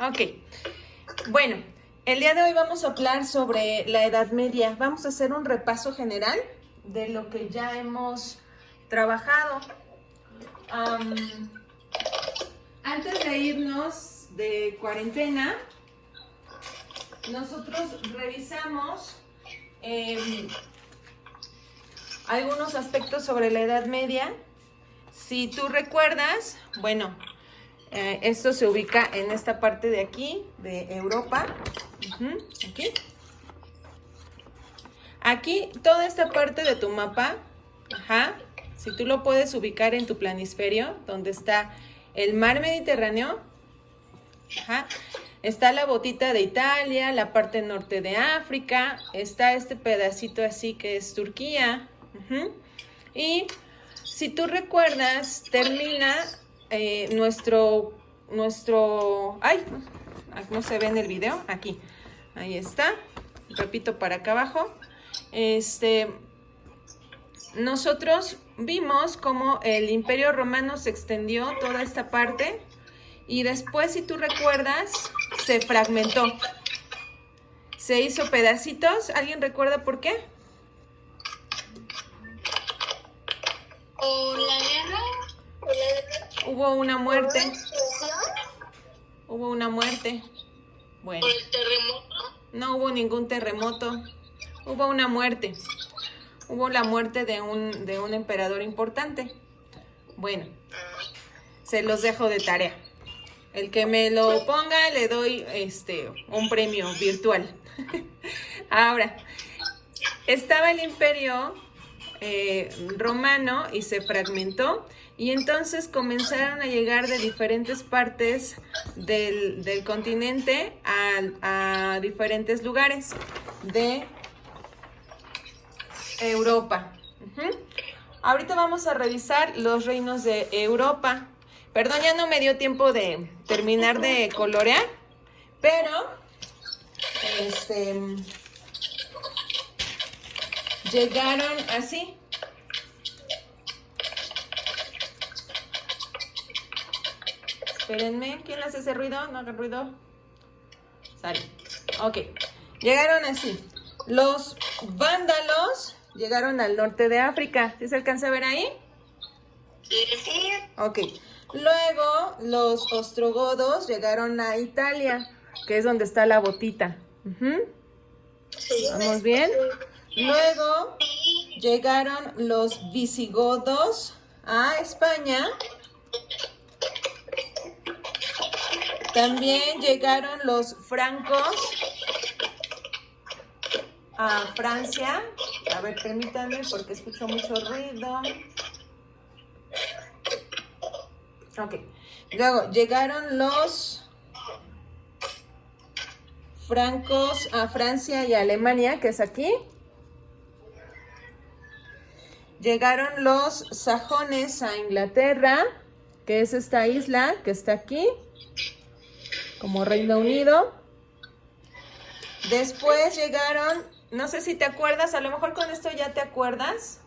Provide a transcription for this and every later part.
Ok. Bueno, el día de hoy vamos a hablar sobre la Edad Media. Vamos a hacer un repaso general de lo que ya hemos trabajado. Antes de irnos de cuarentena, nosotros revisamos algunos aspectos sobre la Edad Media. Si tú recuerdas, bueno, esto se ubica en esta parte de aquí, de Europa. Aquí. Aquí, toda esta parte de tu mapa, si tú lo puedes ubicar en tu planisferio, donde está el mar Mediterráneo, está la botita de Italia, la parte norte de África, está este pedacito así que es Turquía, y si tú recuerdas, termina nuestro, ay, no se ve en el video, aquí, ahí está, repito para acá abajo, nosotros vimos cómo el Imperio Romano se extendió toda esta parte y después, si tú recuerdas, se fragmentó, se hizo pedacitos. ¿Alguien recuerda por qué? ¿O la guerra? Hubo una muerte. Hubo una muerte. Bueno. ¿Por el terremoto? No hubo ningún terremoto. Hubo una muerte. Hubo la muerte de un emperador importante. Bueno, se los dejo de tarea. El que me lo ponga le doy un premio virtual. Ahora, estaba el Imperio Romano y se fragmentó, y entonces comenzaron a llegar de diferentes partes del continente a diferentes lugares de Europa. Ahorita vamos a revisar los reinos de Europa. Perdón, ya no me dio tiempo de terminar de colorear, pero llegaron así. Espérenme, ¿quién hace ese ruido? No haga ruido. Sale. Ok. Llegaron así. Los vándalos llegaron al norte de África. ¿Sí se alcanza a ver ahí? Sí. Ok. Luego los ostrogodos llegaron a Italia, que es donde está la botita. Sí. ¿Vamos bien? Luego llegaron los visigodos a España. También llegaron los francos a Francia. A ver, permítanme porque escucho mucho ruido. Ok. Luego llegaron los francos a Francia y a Alemania, que es aquí. Llegaron los sajones a Inglaterra, que es esta isla que está aquí, como Reino Unido. Después llegaron, no sé si te acuerdas, a lo mejor con esto ya te acuerdas.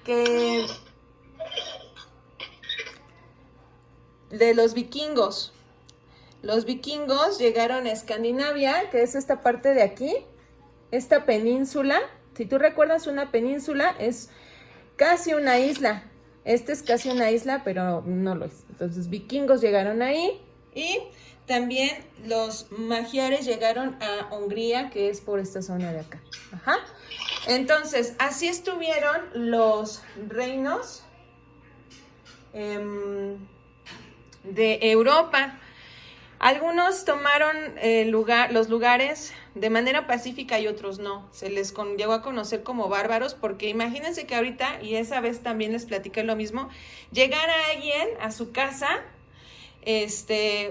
Que de los vikingos. Los vikingos llegaron a Escandinavia, que es esta parte de aquí, esta península. Si tú recuerdas, una península es casi una isla. Esta es casi una isla, pero no lo es. Entonces, vikingos llegaron ahí. Y también los magiares llegaron a Hungría, que es por esta zona de acá. Entonces, así estuvieron los reinos de Europa. Algunos tomaron los lugares de manera pacífica y otros no. Se les llegó a conocer como bárbaros, porque imagínense que ahorita, y esa vez también les platiqué lo mismo, llegara alguien a su casa,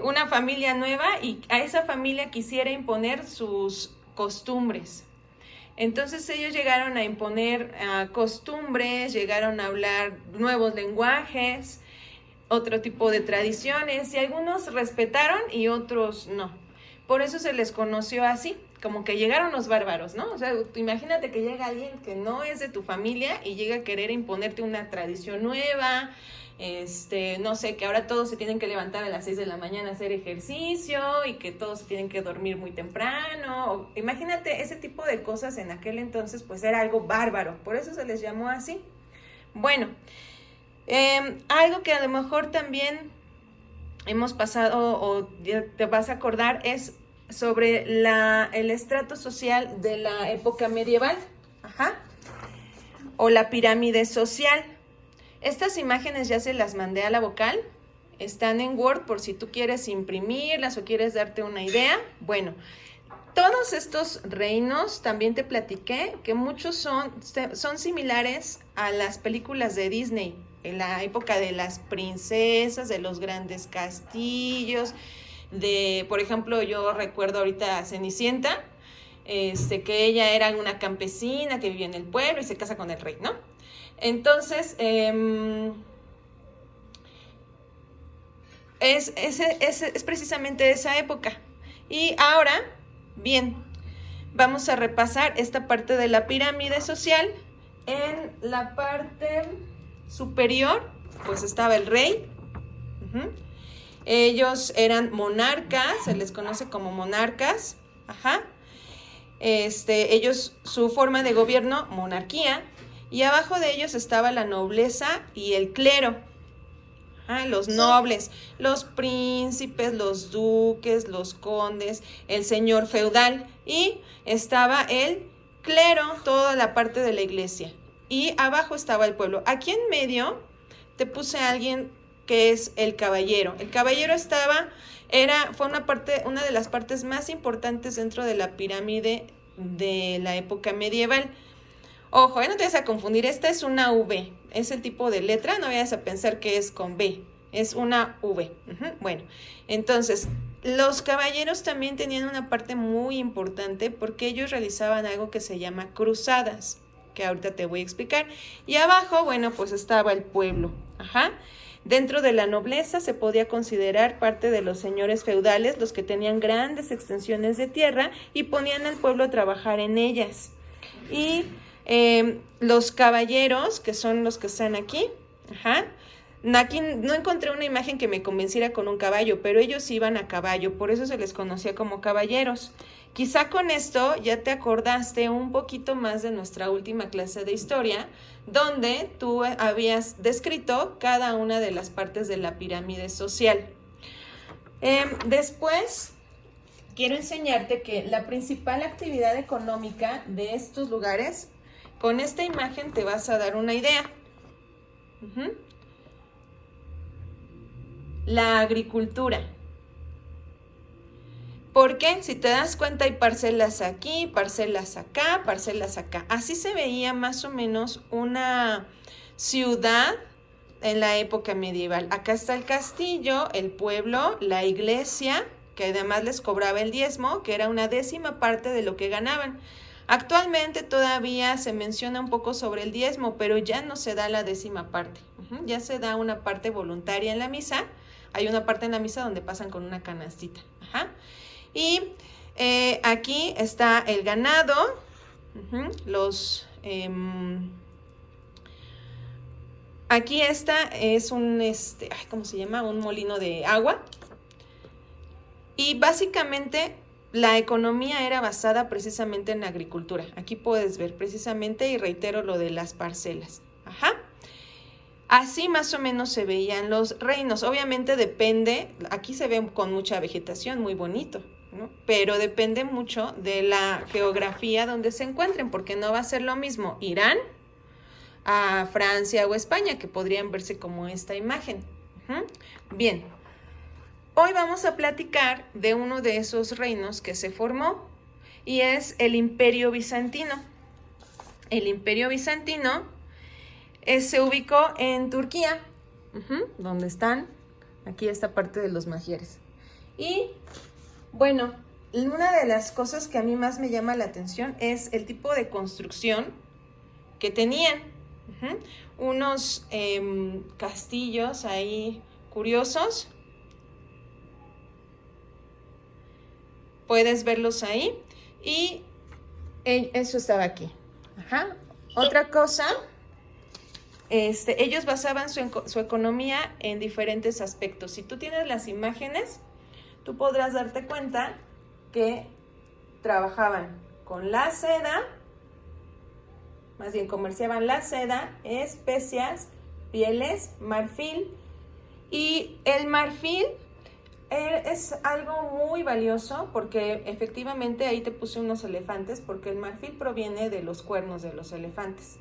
una familia nueva, y a esa familia quisiera imponer sus costumbres. Entonces ellos llegaron a imponer costumbres, llegaron a hablar nuevos lenguajes, otro tipo de tradiciones, y algunos respetaron y otros no. Por eso se les conoció así, como que llegaron los bárbaros, ¿no? O sea, imagínate que llega alguien que no es de tu familia y llega a querer imponerte una tradición nueva, no sé, que ahora todos se tienen que levantar a las 6 de la mañana a hacer ejercicio y que todos se tienen que dormir muy temprano. Imagínate ese tipo de cosas en aquel entonces, pues era algo bárbaro, por eso se les llamó así. Bueno, algo que a lo mejor también hemos pasado o te vas a acordar es sobre el estrato social de la época medieval, o la pirámide social. Estas imágenes ya se las mandé a la vocal, están en Word por si tú quieres imprimirlas o quieres darte una idea. Bueno, todos estos reinos, también te platiqué que muchos son similares a las películas de Disney, en la época de las princesas, de los grandes castillos, por ejemplo, yo recuerdo ahorita a Cenicienta, que ella era una campesina que vivía en el pueblo y se casa con el rey, ¿no? Entonces, es precisamente esa época. Y ahora, bien, vamos a repasar esta parte de la pirámide social. En la parte superior, pues estaba el rey. Ellos eran monarcas, se les conoce como monarcas. Ellos, su forma de gobierno, monarquía. Y abajo de ellos estaba la nobleza y el clero. Los nobles, los príncipes, los duques, los condes, el señor feudal. Y estaba el clero, toda la parte de la iglesia. Y abajo estaba el pueblo. Aquí en medio te puse a alguien que es el caballero. El caballero fue una de las partes más importantes dentro de la pirámide de la época medieval. Ojo, no te vayas a confundir, esta es una V, es el tipo de letra, no vayas a pensar que es con B, es una V. Bueno, entonces, los caballeros también tenían una parte muy importante porque ellos realizaban algo que se llama cruzadas, que ahorita te voy a explicar. Y abajo, bueno, pues estaba el pueblo. Dentro de la nobleza se podía considerar parte de los señores feudales, los que tenían grandes extensiones de tierra y ponían al pueblo a trabajar en ellas. Y los caballeros, que son los que están aquí, aquí no encontré una imagen que me convenciera con un caballo, pero ellos iban a caballo, por eso se les conocía como caballeros. Quizá con esto ya te acordaste un poquito más de nuestra última clase de historia, donde tú habías descrito cada una de las partes de la pirámide social. Después, quiero enseñarte que la principal actividad económica de estos lugares, con esta imagen te vas a dar una idea. La agricultura. Porque si te das cuenta hay parcelas aquí, parcelas acá, parcelas acá. Así se veía más o menos una ciudad en la época medieval. Acá está el castillo, el pueblo, la iglesia, que además les cobraba el diezmo, que era una 10ª parte de lo que ganaban. Actualmente todavía se menciona un poco sobre el diezmo, pero ya no se da la 10ª parte. Ya se da una parte voluntaria en la misa. Hay una parte en la misa donde pasan con una canastita. Y aquí está el ganado, aquí esta es ¿cómo se llama? Un molino de agua. Y básicamente la economía era basada precisamente en la agricultura. Aquí puedes ver precisamente, y reitero lo de las parcelas. Así más o menos se veían los reinos. Obviamente depende, aquí se ve con mucha vegetación, muy bonito, ¿no? Pero depende mucho de la geografía donde se encuentren, porque no va a ser lo mismo Irán a Francia o España, que podrían verse como esta imagen. Bien, hoy vamos a platicar de uno de esos reinos que se formó, y es el Imperio Bizantino. El Imperio Bizantino se ubicó en Turquía, donde están aquí esta parte de los Magieres. Y bueno, una de las cosas que a mí más me llama la atención es el tipo de construcción que tenían. Unos castillos ahí curiosos. Puedes verlos ahí. Y eso estaba aquí. Ajá. Otra cosa, ellos basaban su economía en diferentes aspectos. Si tú tienes las imágenes, tú podrás darte cuenta que trabajaban con la seda, más bien comerciaban la seda, especias, pieles, marfil. Y el marfil es algo muy valioso porque efectivamente ahí te puse unos elefantes, porque el marfil proviene de los cuernos de los elefantes.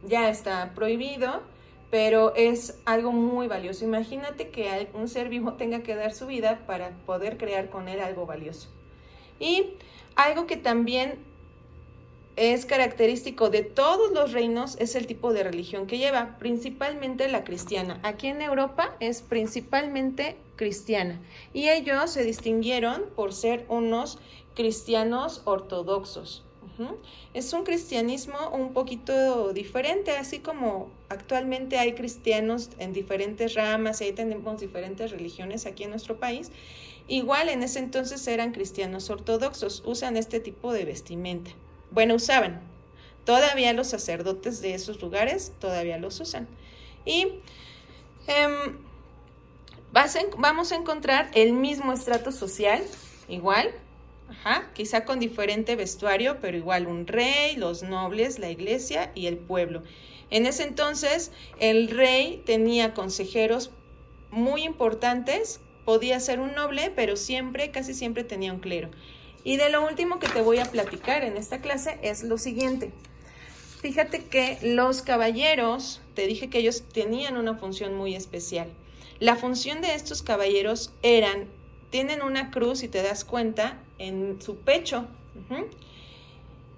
Ya está prohibido, pero es algo muy valioso. Imagínate que un ser vivo tenga que dar su vida para poder crear con él algo valioso. Y algo que también es característico de todos los reinos es el tipo de religión que lleva, principalmente la cristiana. Aquí en Europa es principalmente cristiana y ellos se distinguieron por ser unos cristianos ortodoxos. Es un cristianismo un poquito diferente, así como actualmente hay cristianos en diferentes ramas y ahí tenemos diferentes religiones aquí en nuestro país. Igual en ese entonces eran cristianos ortodoxos, usan este tipo de vestimenta. Bueno, usaban. Todavía los sacerdotes de esos lugares todavía los usan. Y vamos a encontrar el mismo estrato social, igual, quizá con diferente vestuario, pero igual un rey, los nobles, la iglesia y el pueblo. En ese entonces, el rey tenía consejeros muy importantes, podía ser un noble, pero casi siempre tenía un clero. Y de lo último que te voy a platicar en esta clase es lo siguiente. Fíjate que los caballeros, te dije que ellos tenían una función muy especial. La función de estos caballeros tienen una cruz, si te das cuenta, en su pecho.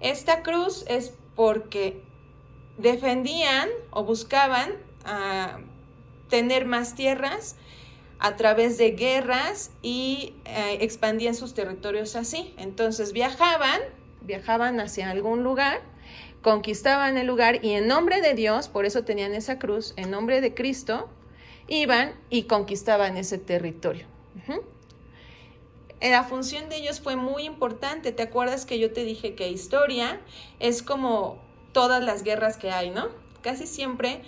Esta cruz es porque defendían o buscaban tener más tierras a través de guerras y expandían sus territorios así. Entonces viajaban hacia algún lugar, conquistaban el lugar y en nombre de Dios, por eso tenían esa cruz, en nombre de Cristo, iban y conquistaban ese territorio. La función de ellos fue muy importante. ¿Te acuerdas que yo te dije que historia es como todas las guerras que hay, ¿no? Casi siempre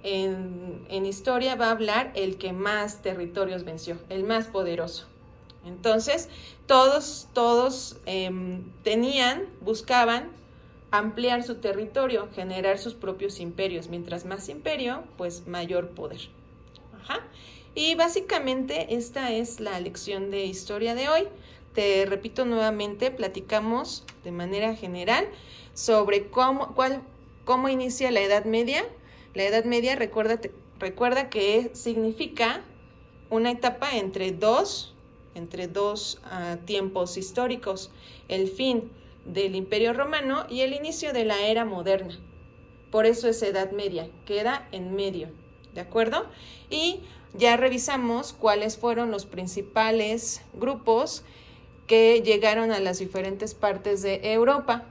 en historia va a hablar el que más territorios venció, el más poderoso. Entonces, todos buscaban ampliar su territorio, generar sus propios imperios. Mientras más imperio, pues mayor poder. Y básicamente esta es la lección de historia de hoy. Te repito nuevamente, platicamos de manera general sobre cómo inicia la Edad Media. La Edad Media, recuerda que significa una etapa entre dos tiempos históricos, el fin del Imperio Romano y el inicio de la era moderna. Por eso es Edad Media, queda en medio, ¿de acuerdo? Y ya revisamos cuáles fueron los principales grupos que llegaron a las diferentes partes de Europa.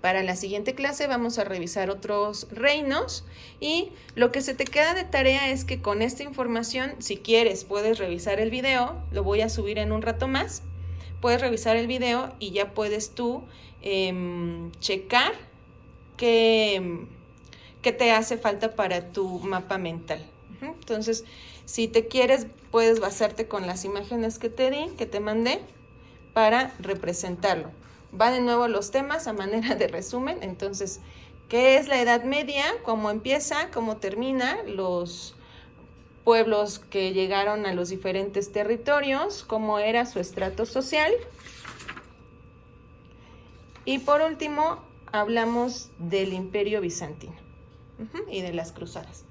Para la siguiente clase vamos a revisar otros reinos y lo que se te queda de tarea es que con esta información, si quieres, puedes revisar el video, lo voy a subir en un rato más, puedes revisar el video y ya puedes tú checar qué te hace falta para tu mapa mental. Entonces, si te quieres, puedes basarte con las imágenes que te mandé para representarlo. Va de nuevo los temas a manera de resumen. Entonces, ¿qué es la Edad Media? ¿Cómo empieza? ¿Cómo termina? Los pueblos que llegaron a los diferentes territorios, cómo era su estrato social. Y por último, hablamos del Imperio Bizantino y de las cruzadas.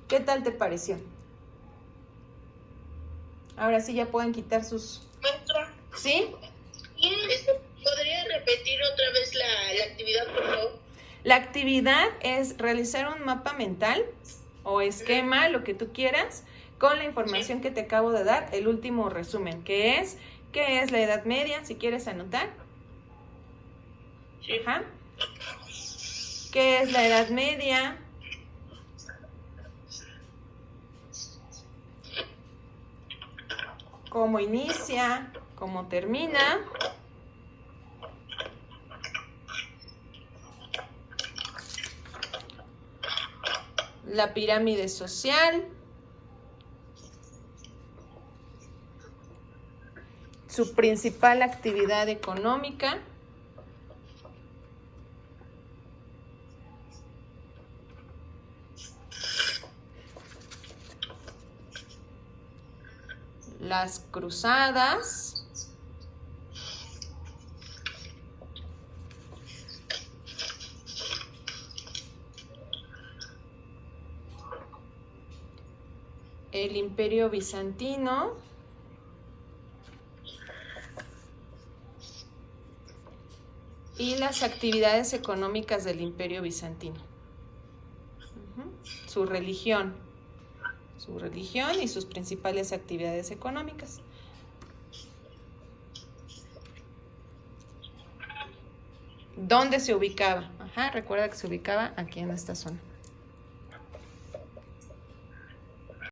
¿Qué tal te pareció? Ahora sí ya pueden quitar sus... Maestra. ¿Sí? ¿Podría repetir otra vez la actividad, por favor? La actividad es realizar un mapa mental o esquema, lo que tú quieras, con la información que te acabo de dar, el último resumen, que es ¿qué es la Edad Media? Si quieres anotar. Sí. ¿Qué es la Edad Media? ¿Cómo inicia? ¿Cómo termina? la pirámide social, su principal actividad económica, las cruzadas, el Imperio Bizantino y las actividades económicas del Imperio Bizantino. Su religión y sus principales actividades económicas. ¿Dónde se ubicaba? Recuerda que se ubicaba aquí en esta zona.